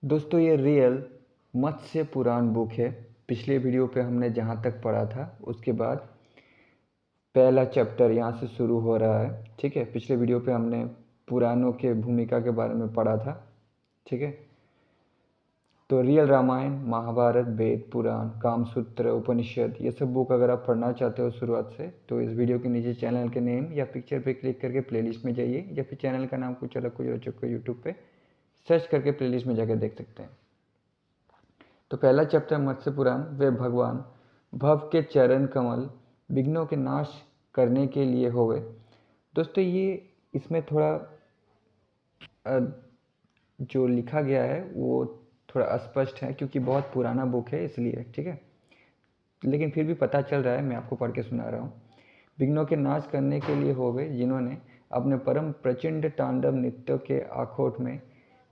दोस्तों ये रियल मत्स्य पुराण बुक है। पिछले वीडियो पे हमने जहाँ तक पढ़ा था उसके बाद पहला चैप्टर यहाँ से शुरू हो रहा है। ठीक है, पिछले वीडियो पे हमने पुराणों के भूमिका के बारे में पढ़ा था। ठीक है, तो रियल रामायण, महाभारत, वेद, पुराण, कामसूत्र, उपनिषद, ये सब बुक अगर आप पढ़ना चाहते हो शुरुआत से तो इस वीडियो के नीचे चैनल के नेम या पिक्चर पे क्लिक करके प्लेलिस्ट में जाइए, या फिर चैनल का नाम कुछ अलग कुछ रोचक को यूट्यूब पे सर्च करके प्लेलिस्ट में जाकर देख सकते हैं। तो पहला चैप्टर मत्स्य पुराण, वे भगवान भव के चरण कमल विघ्नों के नाश करने के लिए होवे। दोस्तों ये इसमें थोड़ा जो लिखा गया है वो थोड़ा अस्पष्ट है क्योंकि बहुत पुराना बुक है इसलिए। ठीक है, लेकिन फिर भी पता चल रहा है, मैं आपको पढ़ के सुना रहा हूँ। विघ्नों के नाश करने के लिए होवे, जिन्होंने अपने परम प्रचंड तांडव नृत्य के आखोट में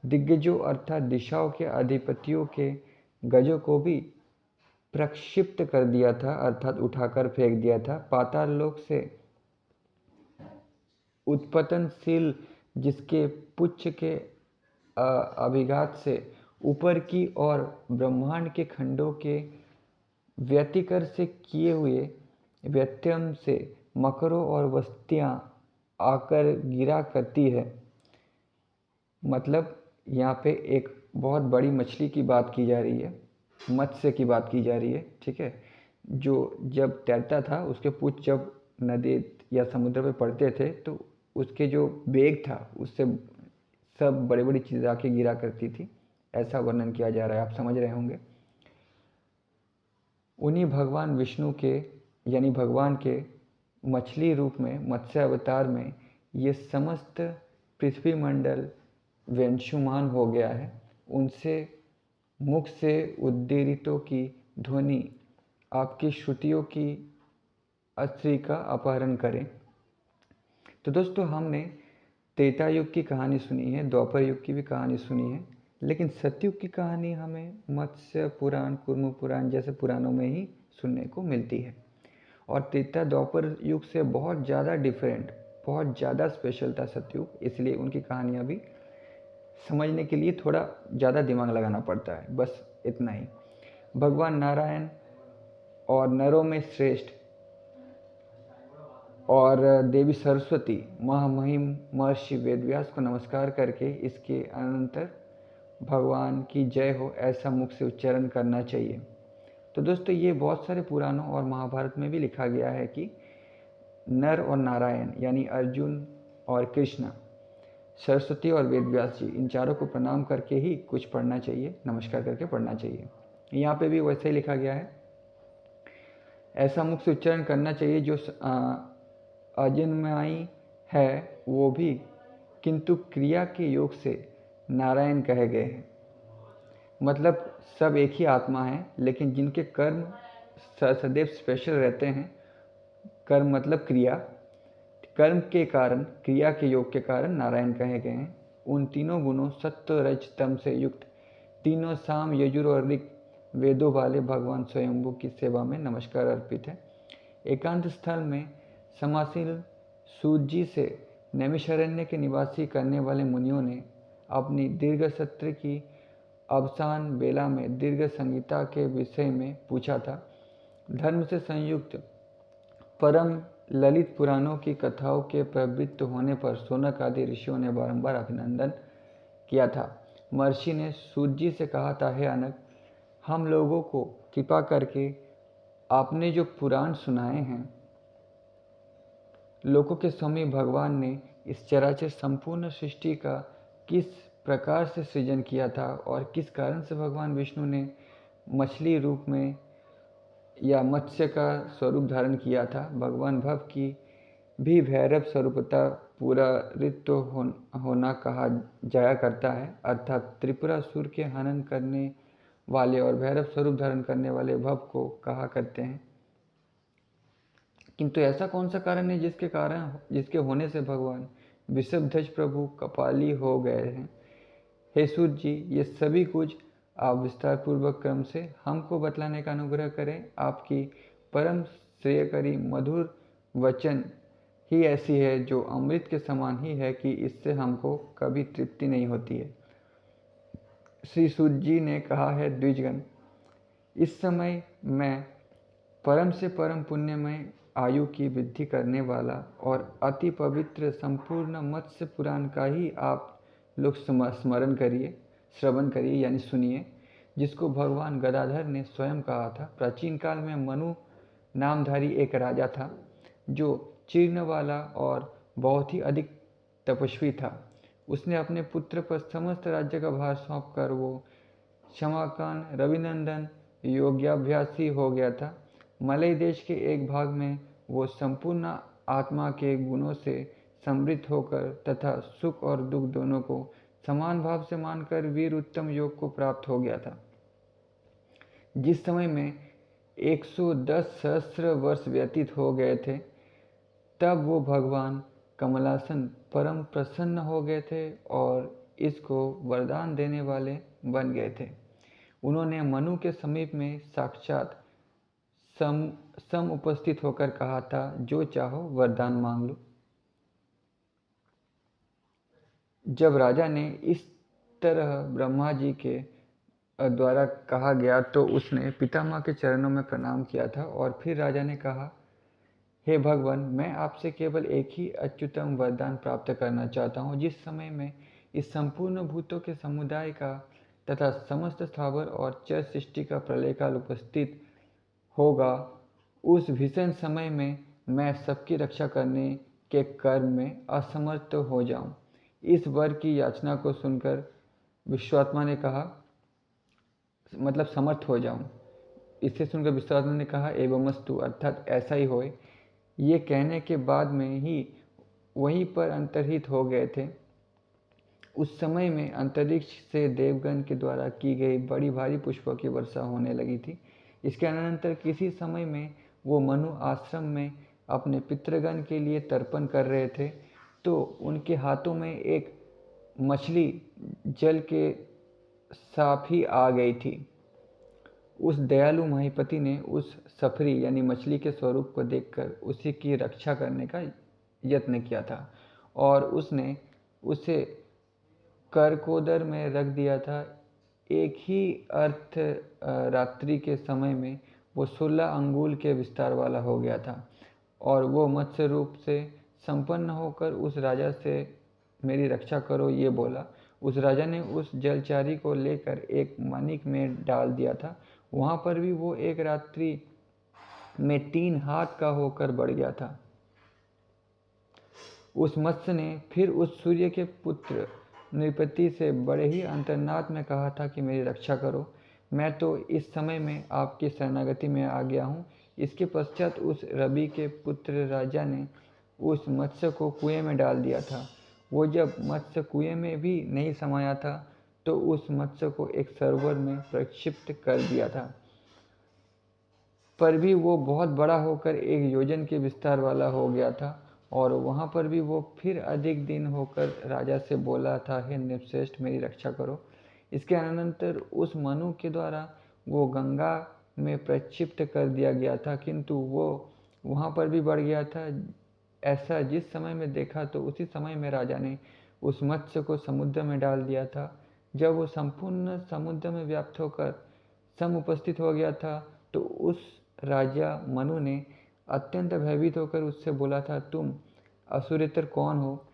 दिग्गजों अर्थात दिशाओं के अधिपतियों के गजों को भी प्रक्षिप्त कर दिया था, अर्थात उठाकर फेंक दिया था। पाताल लोक से उत्पतनशील जिसके पुच्छ के अभिघात से ऊपर की और ब्रह्मांड के खंडों के व्यतिकर से किए हुए व्यत्यम से मकरों और वस्तियाँ आकर गिरा करती है। मतलब यहाँ पे एक बहुत बड़ी मछली की बात की जा रही है, मत्स्य की बात की जा रही है। ठीक है, जो जब तैरता था उसके पूँछ जब नदी या समुद्र पे पड़ते थे तो उसके जो वेग था उससे सब बड़ी बड़ी चीज़ें आके गिरा करती थी, ऐसा वर्णन किया जा रहा है, आप समझ रहे होंगे। उन्हीं भगवान विष्णु के यानी भगवान के मछली रूप में मत्स्य अवतार में ये समस्त पृथ्वी मंडल व्यंशुमान हो गया है। उनसे मुख से उद्दीरितों की ध्वनि आपकी श्रुतियों की अश्री का अपहरण करे। तो दोस्तों हमने त्रेता युग की कहानी सुनी है, द्वापर युग की भी कहानी सुनी है, लेकिन सतयुग की कहानी हमें मत्स्य पुराण, कुर्म पुराण जैसे पुराणों में ही सुनने को मिलती है। और त्रेता द्वापर युग से बहुत ज़्यादा डिफरेंट, बहुत ज़्यादा स्पेशल था सतयुग, इसलिए उनकी कहानियाँ भी समझने के लिए थोड़ा ज़्यादा दिमाग लगाना पड़ता है। बस इतना ही। भगवान नारायण और नरों में श्रेष्ठ और देवी सरस्वती महामहिम महर्षि वेदव्यास को नमस्कार करके इसके अनंतर भगवान की जय हो ऐसा मुख से उच्चारण करना चाहिए। तो दोस्तों ये बहुत सारे पुराणों और महाभारत में भी लिखा गया है कि नर और नारायण यानी अर्जुन और कृष्ण, सरस्वती और वेदव्यास जी, इन चारों को प्रणाम करके ही कुछ पढ़ना चाहिए, नमस्कार करके पढ़ना चाहिए। यहाँ पे भी वैसे ही लिखा गया है, ऐसा मुख से उच्चारण करना चाहिए जो अजन्माई है वो भी, किंतु क्रिया के योग से नारायण कहे गए हैं। मतलब सब एक ही आत्मा है, लेकिन जिनके कर्म सदैव स्पेशल रहते हैं, कर्म मतलब क्रिया, कर्म के कारण, क्रिया के योग के कारण नारायण कहे गए हैं। उन तीनों गुणों सत्व रज तम से युक्त तीनों साम यजुर और ऋग वेदों वाले भगवान स्वयंभू की सेवा में नमस्कार अर्पित है। एकांत स्थल में समासीन सूत जी से नैमिषारण्य के निवासी करने वाले मुनियों ने अपनी दीर्घ सत्र की अवसान बेला में दीर्घ संगीता के विषय में पूछा था। धर्म से संयुक्त परम ललित पुराणों की कथाओं के प्रवृत्त होने पर सोनक आदि ऋषियों ने बारंबार अभिनंदन किया था। महर्षि ने सूत जी से कहा था, हे अनक, हम लोगों को कृपा करके आपने जो पुराण सुनाए हैं, लोकों के स्वामी भगवान ने इस चराचर संपूर्ण सृष्टि का किस प्रकार से सृजन किया था और किस कारण से भगवान विष्णु ने मछली रूप में या मत्स्य का स्वरूप धारण किया था। भगवान भव की भी भैरव स्वरूपता पूरा ऋतु होना कहा जाया करता है, अर्थात त्रिपुरासुर के हनन करने वाले और भैरव स्वरूप धारण करने वाले भव को कहा करते हैं। किंतु ऐसा कौन सा कारण है जिसके होने से भगवान विषभध्वज प्रभु कपाली हो गए हैं? हे सूत जी, ये सभी कुछ आप विस्तार पूर्वक क्रम से हमको बतलाने का अनुग्रह करें। आपकी परम श्रेयकरी मधुर वचन ही ऐसी है जो अमृत के समान ही है कि इससे हमको कभी तृप्ति नहीं होती है। श्री सूत जी ने कहा है, द्विजगण, इस समय मैं परम से परम पुण्यमय आयु की वृद्धि करने वाला और अति पवित्र संपूर्ण मत्स्य पुराण का ही आप लोग स्मरण करिए, श्रवण करिए यानी सुनिए, जिसको भगवान गदाधर ने स्वयं कहा था। प्राचीन काल में मनु नामधारी एक राजा था जो चीर्ण वाला और बहुत ही अधिक तपस्वी था। उसने अपने पुत्र पर समस्त राज्य का भार सौंप कर वो क्षमाकान रविनंदन योग्याभ्यासी हो गया था। मलय देश के एक भाग में वो संपूर्ण आत्मा के गुणों से समृद्ध होकर तथा सुख और दुख दोनों को समान भाव से मानकर वीर उत्तम योग को प्राप्त हो गया था। जिस समय में 110 सहस्र वर्ष व्यतीत हो गए थे, तब वो भगवान कमलासन परम प्रसन्न हो गए थे और इसको वरदान देने वाले बन गए थे। उन्होंने मनु के समीप में साक्षात सम उपस्थित होकर कहा था, जो चाहो वरदान मांग लो। जब राजा ने इस तरह ब्रह्मा जी के द्वारा कहा गया तो उसने पितामह के चरणों में प्रणाम किया था और फिर राजा ने कहा, हे भगवान, मैं आपसे केवल एक ही अत्युत्तम वरदान प्राप्त करना चाहता हूँ। जिस समय में इस संपूर्ण भूतों के समुदाय का तथा समस्त स्थावर और चर सृष्टि का प्रलय काल उपस्थित होगा, उस भीषण समय में मैं सबकी रक्षा करने के कर्म में असमर्थ हो जाऊं। इस वर की याचना को सुनकर विश्वात्मा ने कहा, मतलब समर्थ हो जाऊं। इसे सुनकर विश्वात्मा ने कहा, एवमस्तु, अर्थात ऐसा ही होए। ये कहने के बाद में ही वहीं पर अंतर्हित हो गए थे। उस समय में अंतरिक्ष से देवगण के द्वारा की गई बड़ी भारी पुष्पों की वर्षा होने लगी थी। इसके अनंतर किसी समय में वो मनु आश्रम में अपने पितृगण के लिए तर्पण कर रहे थे, तो उनके हाथों में एक मछली जल के साफ ही आ गई थी। उस दयालु महीपति ने उस सफरी यानी मछली के स्वरूप को देखकर उसी की रक्षा करने का यत्न किया था और उसने उसे करकोदर में रख दिया था। एक ही अर्थ रात्रि के समय में वो 16 अंगुल के विस्तार वाला हो गया था और वो मत्स्य रूप से संपन्न होकर उस राजा से मेरी रक्षा करो ये बोला। उस राजा ने उस जलचारी को लेकर एक मानिक में डाल दिया था। वहाँ पर भी वो एक रात्रि में 3 हाथ का होकर बढ़ गया था। उस मत्स्य ने फिर उस सूर्य के पुत्र नृपति से बड़े ही अंतर्नाद में कहा था कि मेरी रक्षा करो, मैं तो इस समय में आपकी शरणागति में आ गया हूँ। इसके पश्चात उस रवि के पुत्र राजा ने उस मत्स्य को कुएं में डाल दिया था। वो जब मत्स्य कुएं में भी नहीं समाया था तो उस मत्स्य को एक सरोवर में प्रक्षिप्त कर दिया था, पर भी वो बहुत बड़ा होकर 1 योजन के विस्तार वाला हो गया था। और वहाँ पर भी वो फिर अधिक दिन होकर राजा से बोला था, हे नृपश्रेष्ठ, मेरी रक्षा करो। इसके अनंतर उस मनु के द्वारा वो गंगा में प्रक्षिप्त कर दिया गया था, किंतु वो वहाँ पर भी बढ़ गया था। ऐसा जिस समय में देखा तो उसी समय में राजा ने उस मत्स्य को समुद्र में डाल दिया था। जब वो संपूर्ण समुद्र में व्याप्त होकर सम उपस्थित हो गया था तो उस राजा मनु ने अत्यंत भयभीत होकर उससे बोला था, तुम असुरेतर कौन हो?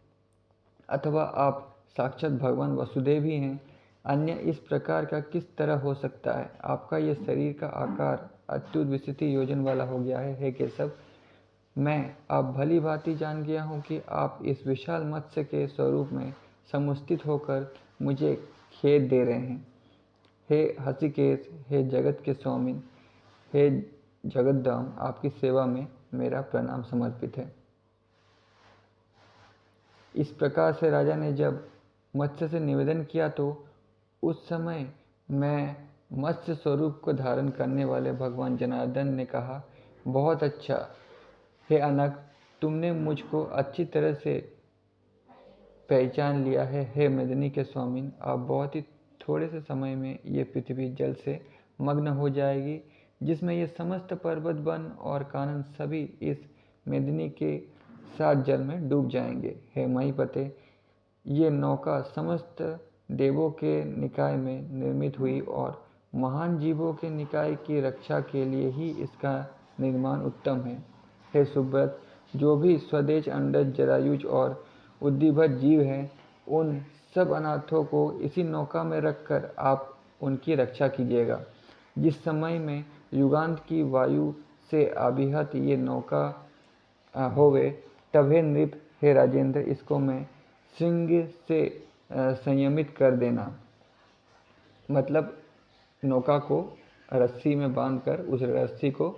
अथवा आप साक्षात भगवान वसुदेव ही हैं? अन्य इस प्रकार का किस तरह हो सकता है? आपका यह शरीर का आकार अत्युत विस्तृति योजन वाला हो गया है। हे केशव, मैं अब भली भांति जान गया हूँ कि आप इस विशाल मत्स्य के स्वरूप में समुस्थित होकर मुझे खेद दे रहे हैं। हे हसिकेश, हे जगत के स्वामिन, हे जगद्धाम, आपकी सेवा में मेरा प्रणाम समर्पित है। इस प्रकार से राजा ने जब मत्स्य से निवेदन किया तो उस समय मैं मत्स्य स्वरूप को धारण करने वाले भगवान जनार्दन ने कहा, बहुत अच्छा हे अनक, तुमने मुझको अच्छी तरह से पहचान लिया है। हे मेदिनी के स्वामिन, आप बहुत ही थोड़े से समय में ये पृथ्वी जल से मग्न हो जाएगी, जिसमें ये समस्त पर्वत वन और कानन सभी इस मेदिनी के साथ जल में डूब जाएंगे। हे महीपते, ये नौका समस्त देवों के निकाय में निर्मित हुई और महान जीवों के निकाय की रक्षा के लिए ही इसका निर्माण उत्तम है। हे सुब्रत, जो भी स्वदेश, अंडज, जरायुज और उद्दीभट जीव हैं, उन सब अनाथों को इसी नौका में रखकर आप उनकी रक्षा कीजिएगा। जिस समय में युगांत की वायु से अभिहत ये नौका होवे, तब हे नृप, हे राजेंद्र, इसको मैं सिंह से संयमित कर देना। मतलब नौका को रस्सी में बांधकर उस रस्सी को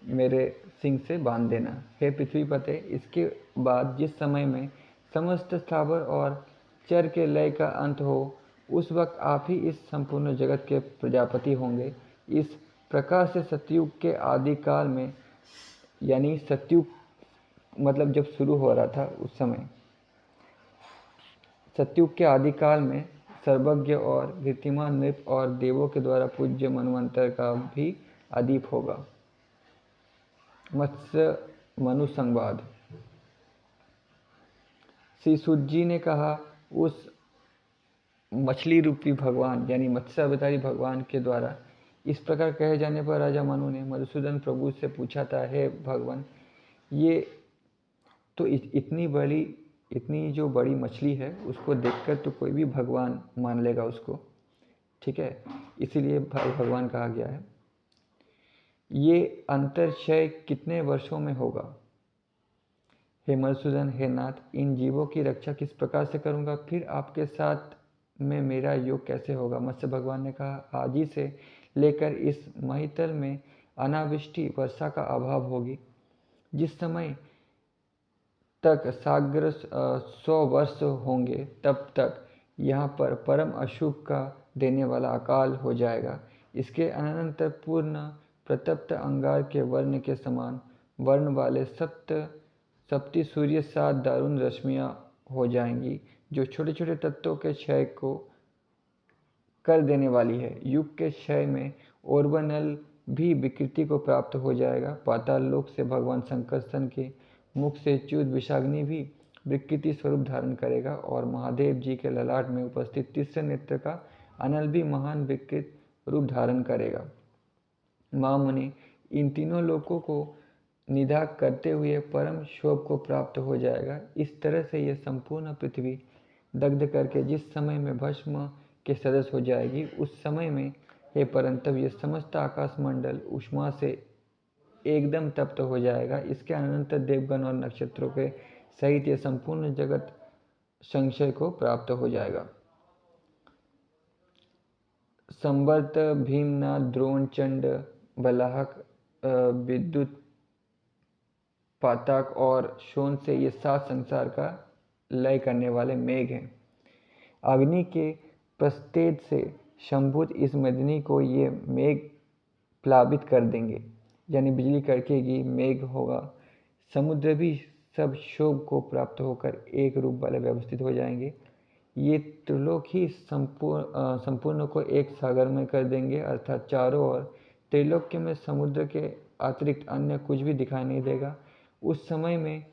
मेरे सिंह से बांध देना। हे पृथ्वीपते, इसके बाद जिस समय में समस्त स्थावर और चर के लय का अंत हो, उस वक्त आप ही इस संपूर्ण जगत के प्रजापति होंगे। इस प्रकार से सतयुग के आदि काल में, यानी सतयुग मतलब जब शुरू हो रहा था उस समय, सतयुग के आदिकाल में सर्वज्ञ और कीर्तिमान नृप और देवों के द्वारा पूज्य मनवंतर का भी अदीप होगा। मत्स्य मनु संवाद। श्री सूत जी ने कहा, उस मछली रूपी भगवान यानी मत्स्य अवतारी भगवान के द्वारा इस प्रकार कहे जाने पर राजा मनु ने मधुसूदन प्रभु से पूछा था, हे भगवान, ये तो इतनी जो बड़ी मछली है उसको देखकर तो कोई भी भगवान मान लेगा उसको, ठीक है, इसीलिए भगवान कहा गया है। ये अंतर्क्षय कितने वर्षों में होगा? हे मधुसूदन, हे नाथ, इन जीवों की रक्षा किस प्रकार से करूँगा? फिर आपके साथ में मेरा योग कैसे होगा? मत्स्य भगवान ने कहा, आज ही से लेकर इस महितल में अनावृष्टि वर्षा का अभाव होगी। जिस समय तक साग्र 100 वर्ष होंगे, तब तक यहाँ पर परम अशुभ का देने वाला अकाल हो जाएगा। इसके अनंतर पूर्ण प्रतप्त अंगार के वर्ण के समान वर्ण वाले सप्ति सूर्य 7 दारुण रश्मियाँ हो जाएंगी, जो छोटे छोटे तत्वों के क्षय को कर देने वाली है। युग के क्षय में ओर्वनल भी विकृति को प्राप्त हो जाएगा। पाताल लोक से भगवान शंकर स्तन के मुख से च्युत विषाग्नि भी विकृति स्वरूप धारण करेगा और महादेव जी के ललाट में उपस्थित तीसरे नेत्र का अनल भी महान विकृत रूप धारण करेगा। माँ मुनि, इन तीनों लोकों को निधा करते हुए परम शोभ को प्राप्त हो जाएगा। इस तरह से यह संपूर्ण पृथ्वी दग्ध करके जिस समय में भस्म के सदस्य हो जाएगी, उस समय में हे परंतप, यह समस्त आकाश मंडल उष्मा से एकदम तप्त हो जाएगा। इसके अनंतर देवगण और नक्षत्रों के सहित यह संपूर्ण जगत संशय को प्राप्त हो जाएगा। संवर्त, भीमनाथ, द्रोण, चंड, बलाहक, विद्युत, पाताक और शोन से ये 7 संसार का लय करने वाले मेघ हैं। अग्नि के प्रस्तेज से शंभुत इस मेदिनी को ये मेघ प्लावित कर देंगे, यानी बिजली कड़केगी, मेघ होगा। समुद्र भी सब शोभ को प्राप्त होकर एक रूप वाले व्यवस्थित हो जाएंगे। ये त्रिलोक ही संपूर्ण को एक सागर में कर देंगे, अर्थात चारों ओर त्रिलोक्य में समुद्र के अतिरिक्त अन्य कुछ भी दिखाई नहीं देगा। उस समय में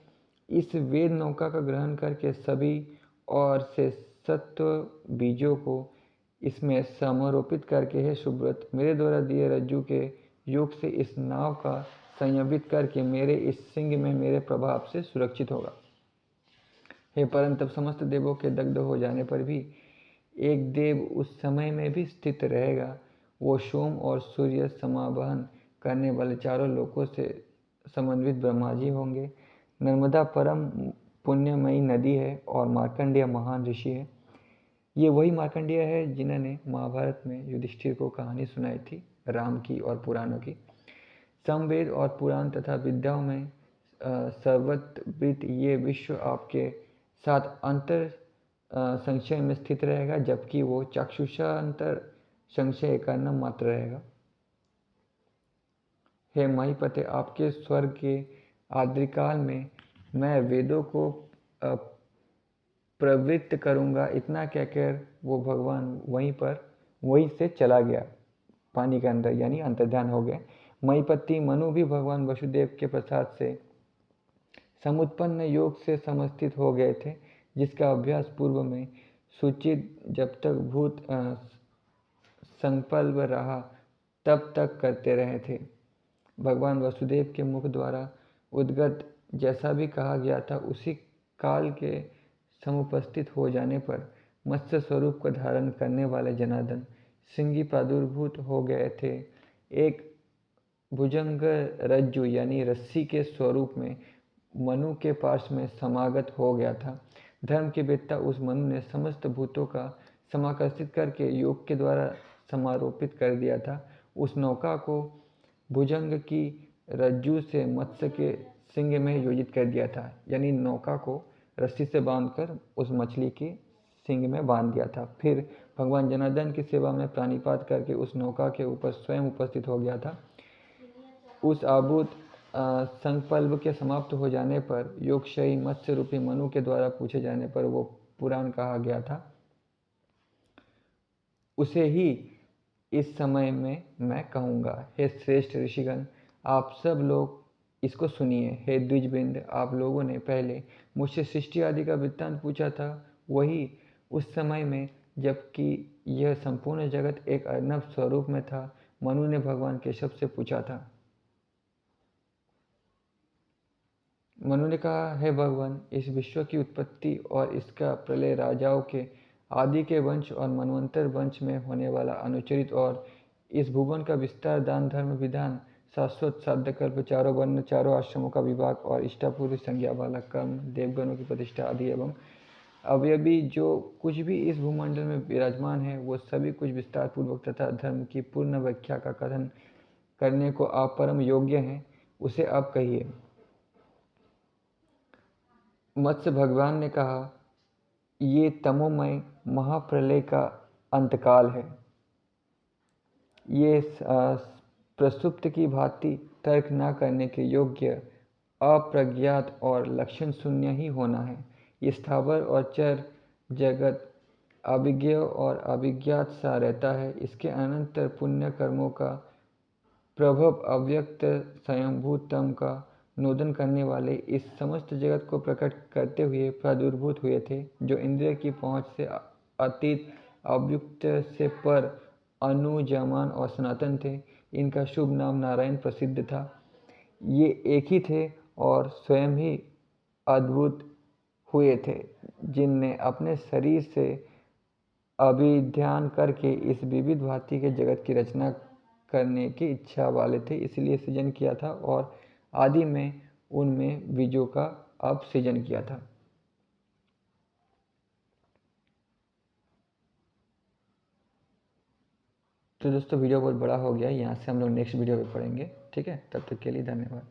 इस वेद नौका का ग्रहण करके सभी और से सत्व बीजों को इसमें समारोपित करके, हे सुब्रत, मेरे द्वारा दिए रज्जु के योग से इस नाव का संयमित करके मेरे इस सिंह में मेरे प्रभाव से सुरक्षित होगा। हे परंतप, समस्त देवों के दग्ध हो जाने पर भी एक देव उस समय में भी स्थित रहेगा। वो सोम और सूर्य समावहन करने वाले चारों लोकों से समन्वित ब्रह्मा जी होंगे। नर्मदा परम पुण्यमयी नदी है और मार्कंडेय महान ऋषि है। ये वही मार्कंडेय है जिन्होंने महाभारत में युधिष्ठिर को कहानी सुनाई थी, राम की और पुराणों की। समवेद और पुराण तथा विद्याओं में सर्वत्रविद ये विश्व आपके साथ अंतर संशय में स्थित रहेगा, जबकि वो चक्षुषांतर संशय करना मात्र रहेगा। हे महीपते, आपके स्वर्ग के आद्रिकाल में मैं वेदों को प्रवृत्त करूँगा। इतना कहकर वो भगवान वहीं से चला गया पानी के अंदर, यानी अंतर्ध्यान हो गए। महीपति मनु भी भगवान वसुदेव के प्रसाद से समुत्पन्न योग से समस्थित हो गए थे, जिसका अभ्यास पूर्व में सूचित जब तक भूत संकल्प रहा तब तक करते रहे थे। भगवान वसुदेव के मुख द्वारा उद्गत जैसा भी कहा गया था, उसी काल के समुपस्थित हो जाने पर मत्स्य स्वरूप का धारण करने वाले जनार्दन सिंह प्रादुर्भूत हो गए थे। एक भुजंग रज्जु यानी रस्सी के स्वरूप में मनु के पास में समागत हो गया था। धर्म के वेत्ता उस मनु ने समस्त भूतों का समाकर्षित करके योग के द्वारा समारोपित कर दिया था। उस नौका को भुजंग की रज्जु से मत्स्य के सिंग में योजित कर दिया था, यानी नौका को रस्सी से बांधकर उस मछली के सिंग में बांध दिया था। फिर भगवान जनार्दन की सेवा में प्राणिपात करके उस नौका के ऊपर स्वयं उपस्थित हो गया था। उस अभूत संकल्प के समाप्त हो जाने पर योगक्षयी मत्स्य रूपी मनु के द्वारा पूछे जाने पर वो पुराण कहा गया था, उसे ही इस समय में मैं कहूँगा। हे श्रेष्ठ ऋषिगण, आप सब लोग इसको सुनिए। हे द्विजवृंद, आप लोगों ने पहले मुझसे सृष्टि आदि का वृत्तांत पूछा था, वही उस समय में जबकि यह संपूर्ण जगत एक अर्णव स्वरूप में था, मनु ने भगवान केशव से पूछा था। मनु ने कहा, हे भगवान, इस विश्व की उत्पत्ति और इसका प्रलय राजाओं के आदि के वंश और मनवंतर वंश में होने वाला अनुचरित और इस भुवन का विस्तार, दान धर्म विधान, शाश्वत साध्य कल्प, चारों वर्ण, चारों आश्रमों का विभाग और इष्टापूर्व संज्ञा वाला कर्म, देवगणों की प्रतिष्ठा आदि एवं अवयवी जो कुछ भी इस भूमंडल में विराजमान है, वो सभी कुछ विस्तार पूर्वक तथा धर्म की पूर्ण व्याख्या का कथन करने को आप परम योग्य हैं, उसे आप कहिए। मत्स्य भगवान ने कहा, ये तमोमय महाप्रलय का अंतकाल है। ये प्रसुप्त की भांति तर्क न करने के योग्य, अप्रज्ञात और लक्षण शून्य ही होना है। ये स्थावर और चर जगत अभिज्ञ और अभिज्ञात सा रहता है। इसके अनंतर पुण्य कर्मों का प्रभव अव्यक्त स्वयंभूतम का नोदन करने वाले इस समस्त जगत को प्रकट करते हुए प्रादुर्भूत हुए थे, जो इंद्रिय की पहुँच से अतीत, अव्युक्त से पर, अनुजमान और सनातन थे। इनका शुभ नाम नारायण प्रसिद्ध था। ये एक ही थे और स्वयं ही अद्भुत हुए थे, जिनने अपने शरीर से अभिध्यान करके इस विविध भांति के जगत की रचना करने की इच्छा वाले थे, इसलिए सृजन किया था और आदि में उनमें बीजों का अब सृजन किया था। तो दोस्तों, वीडियो बहुत बड़ा हो गया, यहाँ से हम लोग नेक्स्ट वीडियो पे पढ़ेंगे। ठीक है, तब तक के लिए धन्यवाद।